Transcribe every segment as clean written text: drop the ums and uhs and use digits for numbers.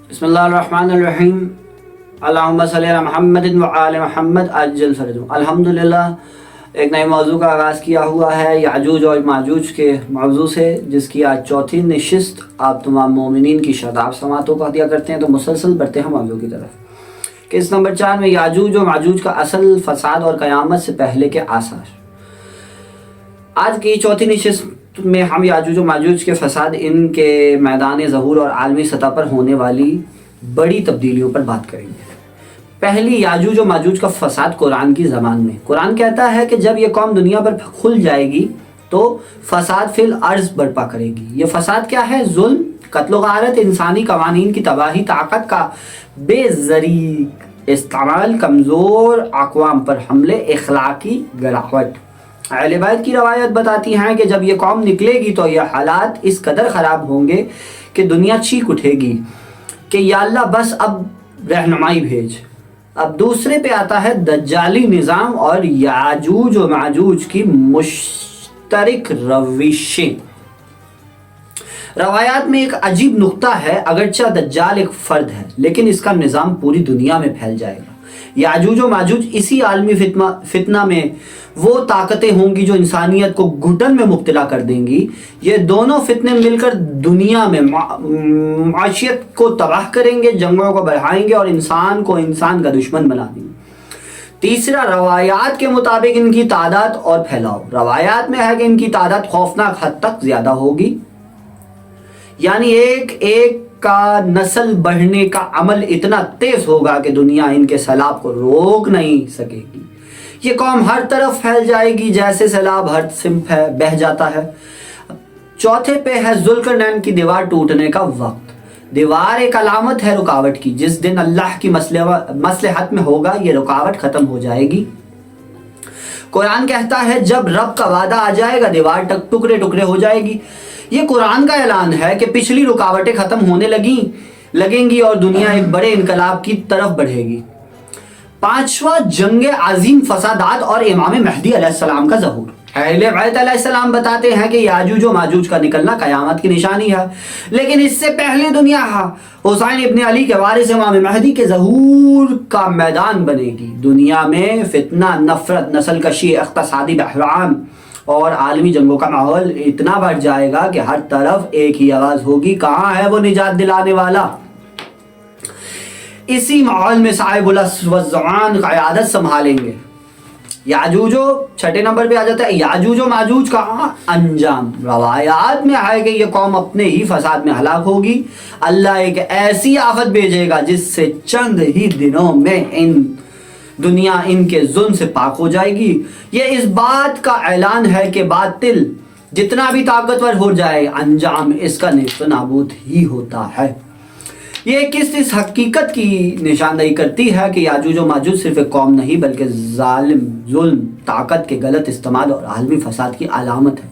بسم اللہ الرحمن الرحیم اللہم صلی علی محمد و آل محمد عجل فرجو۔ الحمدللہ ایک نئے موضوع کا آغاز کیا ہوا ہے یاجوج اور ماجوج کے موضوع سے، جس کی آج چوتھی نشست آپ تمام مومنین کی شاداب سماعتوں کو عطیہ کرتے ہیں۔ تو مسلسل بڑھتے ہیں موضوع کی طرف کہ اس نمبر 4 میں یاجوج و ماجوج کا اصل فساد اور قیامت سے پہلے کے آثار۔ آج کی چوتھی نشست میں ہم یاجوج و ماجوج کے فساد، ان کے میدان ظہور اور عالمی سطح پر ہونے والی بڑی تبدیلیوں پر بات کریں گے۔ پہلی، یاجوج و ماجوج کا فساد قرآن کی زبان میں۔ قرآن کہتا ہے کہ جب یہ قوم دنیا پر کھل جائے گی تو فساد فی الارض برپا کرے گی۔ یہ فساد کیا ہے؟ ظلم، قتل و غارت، انسانی قوانین کی تباہی، طاقت کا بے ذریع استعمال، کمزور اقوام پر حملے، اخلاقی گراوٹ۔ اہل بیت کی روایت بتاتی ہیں کہ جب یہ قوم نکلے گی تو یہ حالات اس قدر خراب ہوں گے کہ دنیا چیخ اٹھے گی کہ یا اللہ بس اب رہنمائی بھیج۔ اب دوسرے پہ آتا ہے دجالی نظام اور یاجوج و ماجوج کی مشترک روشیں۔ روایات میں ایک عجیب نقطہ ہے، اگرچہ دجال ایک فرد ہے لیکن اس کا نظام پوری دنیا میں پھیل جائے گا۔ یاجوج و ماجوج اسی عالمی فتنہ میں وہ طاقتیں ہوں گی جو انسانیت کو گھٹن میں مبتلا کر دیں گی۔ یہ دونوں فتنے مل کر دنیا میں معاشیت کو تباہ کریں گے، جنگوں کو بڑھائیں گے اور انسان کو انسان کا دشمن بنا دیں گے۔ تیسرا، روایات کے مطابق ان کی تعداد اور پھیلاؤ۔ روایات میں ہے کہ ان کی تعداد خوفناک حد تک زیادہ ہوگی، یعنی ایک کا نسل بڑھنے کا عمل اتنا تیز ہوگا کہ دنیا ان کے سیلاب کو روک نہیں سکے گی۔ یہ قوم ہر طرف پھیل جائے گی جیسے سیلاب ہر سمت بہہ جاتا ہے۔ چوتھے پہ ہے ذوالقرنین کی دیوار ٹوٹنے کا وقت۔ دیوار ایک علامت ہے رکاوٹ کی، جس دن اللہ کی مصلحت میں ہوگا یہ رکاوٹ ختم ہو جائے گی۔ قرآن کہتا ہے جب رب کا وعدہ آ جائے گا دیوار ٹکڑے ٹکڑے ہو جائے گی۔ یہ قرآن کا اعلان ہے کہ پچھلی رکاوٹیں ختم ہونے لگیں گی اور دنیا ایک بڑے انقلاب کی طرف بڑھے گی۔ پانچواں، جنگ عظیم، فسادات اور امام مہدی علیہ السلام کا ظہور۔ اہل بیت علیہ السلام بتاتے ہیں کہ یاجوج و ماجوج کا نکلنا قیامت کی نشانی ہے، لیکن اس سے پہلے دنیا حسین ابن علی کے وارث امام مہدی کے ظہور کا میدان بنے گی۔ دنیا میں فتنہ، نفرت، نسل کشی، اقتصادی بحران اور عالمی جنگوں کا ماحول اتنا بڑھ جائے گا کہ ہر طرف ایک ہی آواز ہوگی، کہاں ہے وہ نجات دلانے والا؟ اسی ماحول میں صاحب الزمان قیادت سنبھالیں گے۔ چھٹے نمبر پہ آ جاتا ہے یاجوج و ماجوج کا انجام۔ روایات میں ہے کہ یہ قوم اپنے ہی فساد میں ہلاک ہوگی۔ اللہ ایک ایسی آفت بھیجے گا جس سے چند ہی دنوں میں دنیا ان کے ظلم سے پاک ہو جائے گی۔ یہ اس بات کا اعلان ہے کہ باطل جتنا بھی طاقتور ہو جائے انجام اس کا نیست و نابود ہی ہوتا ہے۔ یہ اس حقیقت کی نشاندہی کرتی ہے کہ یاجوج و ماجوج صرف ایک قوم نہیں بلکہ ظلم، طاقت کے غلط استعمال اور عالمی فساد کی علامت ہے،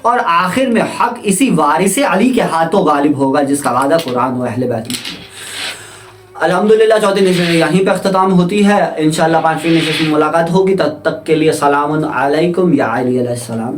اور آخر میں حق اسی وارث علی کے ہاتھوں غالب ہوگا جس کا وعدہ قرآن و اہل بیت میں۔ الحمدللہ چوتھی نشست یہیں پہ اختتام ہوتی ہے۔ انشاءاللہ 5ویں نشست میں ملاقات ہوگی، تب تک کے لیے سلام علیکم یا علی علیہ السلام۔